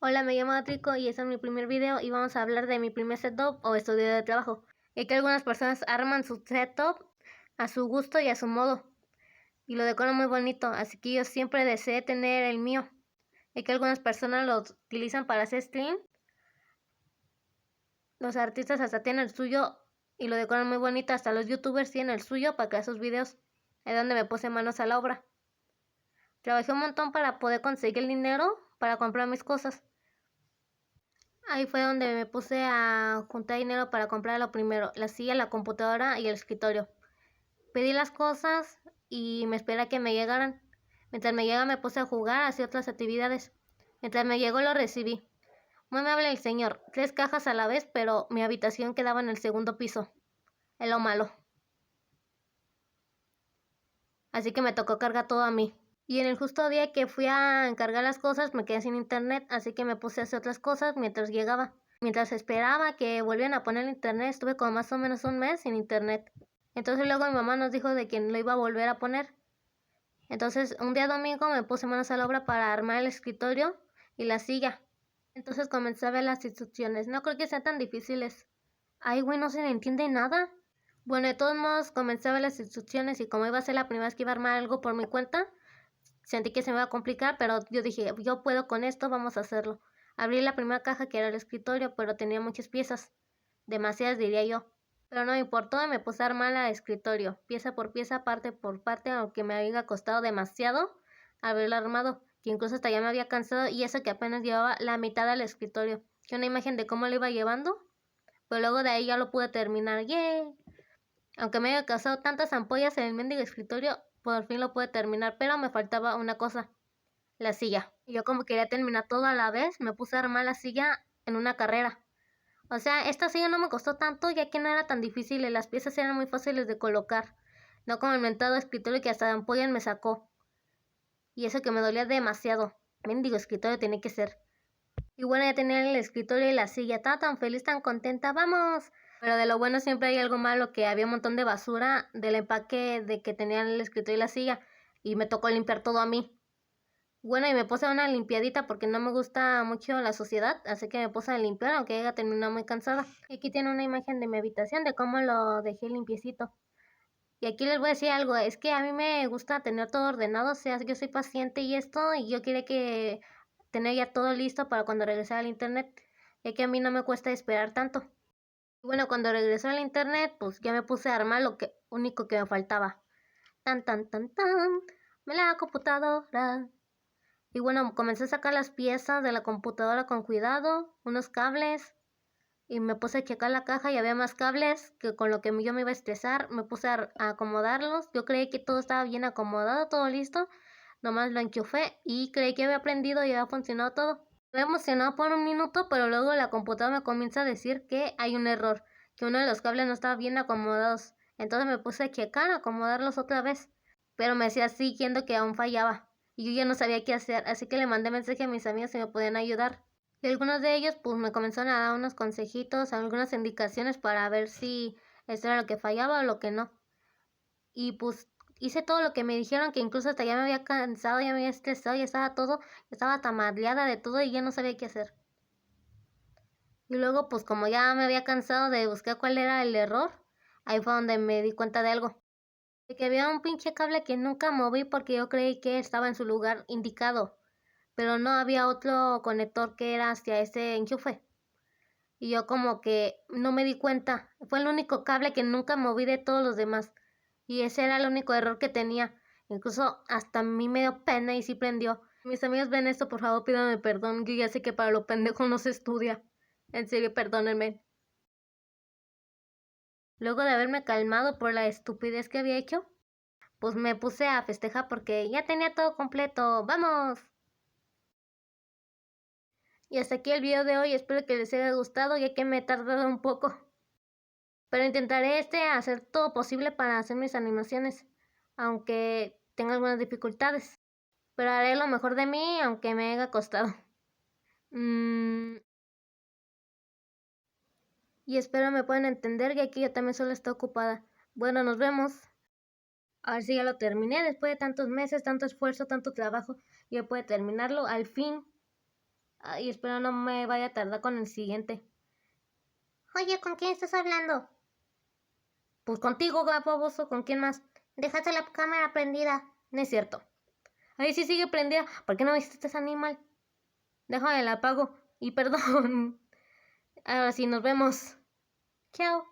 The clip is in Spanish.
Hola, me llamo Atrico y este es mi primer video y vamos a hablar de mi primer setup o estudio de trabajo. Ya que algunas personas arman su setup a su gusto y a su modo y lo decoran muy bonito, así que yo siempre deseé tener el mío. Ya que algunas personas lo utilizan para hacer stream, los artistas hasta tienen el suyo y lo decoran muy bonito, hasta los youtubers tienen el suyo para crear sus videos. Es donde me puse manos a la obra. Trabajé un montón para poder conseguir el dinero para comprar mis cosas. Ahí fue donde me puse a juntar dinero para comprar lo primero, la silla, la computadora y el escritorio. Pedí las cosas y me esperé a que me llegaran. Mientras me llega me puse a jugar, hacía otras actividades. Mientras me llegó lo recibí. Muy amable el señor, 3 cajas a la vez, pero mi habitación quedaba en el segundo piso. Es lo malo. Así que me tocó cargar todo a mí. Y en el justo día que fui a encargar las cosas me quedé sin internet, así que me puse a hacer otras cosas mientras llegaba. Mientras esperaba que volvieran a poner el internet, estuve como más o menos un mes sin internet. Entonces luego mi mamá nos dijo de que lo iba a volver a poner. Entonces un día domingo me puse manos a la obra para armar el escritorio y la silla. Entonces comencé a ver las instrucciones. No creo que sean tan difíciles. Ay, güey, no se le entiende nada. Bueno, de todos modos comencé a ver las instrucciones y como iba a ser la primera vez que iba a armar algo por mi cuenta, sentí que se me iba a complicar, pero yo dije, yo puedo con esto, vamos a hacerlo. Abrí la primera caja que era el escritorio, pero tenía muchas piezas. Demasiadas diría yo. Pero no me importó y me puse a armar el escritorio, pieza por pieza, parte por parte, aunque me había costado demasiado haberlo armado, que incluso hasta ya me había cansado y eso que apenas llevaba la mitad del escritorio. Que una imagen de cómo lo iba llevando, pero luego de ahí ya lo pude terminar. ¡Yay! Aunque me haya causado tantas ampollas en el mendigo escritorio, por fin lo pude terminar, pero me faltaba una cosa, la silla. Y yo como quería terminar todo a la vez, me puse a armar la silla en una carrera. O sea, esta silla no me costó tanto ya que no era tan difícil y las piezas eran muy fáciles de colocar. No como el mentado escritorio que hasta de ampollas me sacó. Y eso que me dolía demasiado. Mendigo escritorio tenía que ser. Y bueno, ya tenía el escritorio y la silla. Estaba tan feliz, tan contenta. ¡Vamos! Pero de lo bueno siempre hay algo malo, que había un montón de basura del empaque de que tenían el escritorio y la silla. Y me tocó limpiar todo a mí. Bueno, y me puse una limpiadita porque no me gusta mucho la suciedad, así que me puse a limpiar, aunque ella terminó muy cansada. Y aquí tiene una imagen de mi habitación, de cómo lo dejé limpiecito. Y aquí les voy a decir algo, es que a mí me gusta tener todo ordenado, o sea, yo soy paciente y esto, y yo quería que tener ya todo listo para cuando regresara al internet, ya que a mí no me cuesta esperar tanto. Y bueno, cuando regresó al internet, pues ya me puse a armar lo único que me faltaba. Tan, tan, tan, tan, me la computadora. Y bueno, comencé a sacar las piezas de la computadora con cuidado, unos cables, y me puse a checar la caja y había más cables que con lo que yo me iba a estresar. Me puse a acomodarlos. Yo creí que todo estaba bien acomodado, todo listo. Nomás lo enchufé y creí que había aprendido y había funcionado todo. Me emocionado por un minuto, pero luego la computadora me comienza a decir que hay un error, que uno de los cables no estaba bien acomodados. Entonces me puse a checar, a acomodarlos otra vez, pero me decía siguiendo que aún fallaba. Y yo ya no sabía qué hacer, así que le mandé mensaje a mis amigos si me podían ayudar. Y algunos de ellos pues me comenzaron a dar unos consejitos, algunas indicaciones para ver si esto era lo que fallaba o lo que no. Y pues hice todo lo que me dijeron, que incluso hasta ya me había cansado, ya me había estresado, ya estaba todo, estaba tamaleada de todo y ya no sabía qué hacer. Y luego pues como ya me había cansado de buscar cuál era el error, ahí fue donde me di cuenta de algo. De que había un pinche cable que nunca moví porque yo creí que estaba en su lugar indicado, pero no había otro conector que era hacia ese enchufe. Y yo como que no me di cuenta. Fue el único cable que nunca moví de todos los demás. Y ese era el único error que tenía. Incluso hasta a mí me dio pena y sí prendió. Mis amigos ven esto, por favor pídanme perdón. Yo ya sé que para lo pendejo no se estudia. En serio, perdónenme. Luego de haberme calmado por la estupidez que había hecho, pues me puse a festejar porque ya tenía todo completo. ¡Vamos! Y hasta aquí el video de hoy. Espero que les haya gustado, ya que me he tardado un poco. Pero intentaré hacer todo posible para hacer mis animaciones, aunque tenga algunas dificultades. Pero haré lo mejor de mí, aunque me haya costado. Y espero me puedan entender, ya que yo también solo estoy ocupada. Bueno, nos vemos. A ver si ya lo terminé después de tantos meses, tanto esfuerzo, tanto trabajo. Ya pude terminarlo al fin. Ay, espero no me vaya a tardar con el siguiente. Oye, ¿con quién estás hablando? Pues contigo, baboso, ¿con quién más? Dejaste la cámara prendida. No es cierto. Ahí sí sigue prendida. ¿Por qué no viste ese animal? Déjame la apago. Y perdón. Ahora sí, nos vemos. Chao.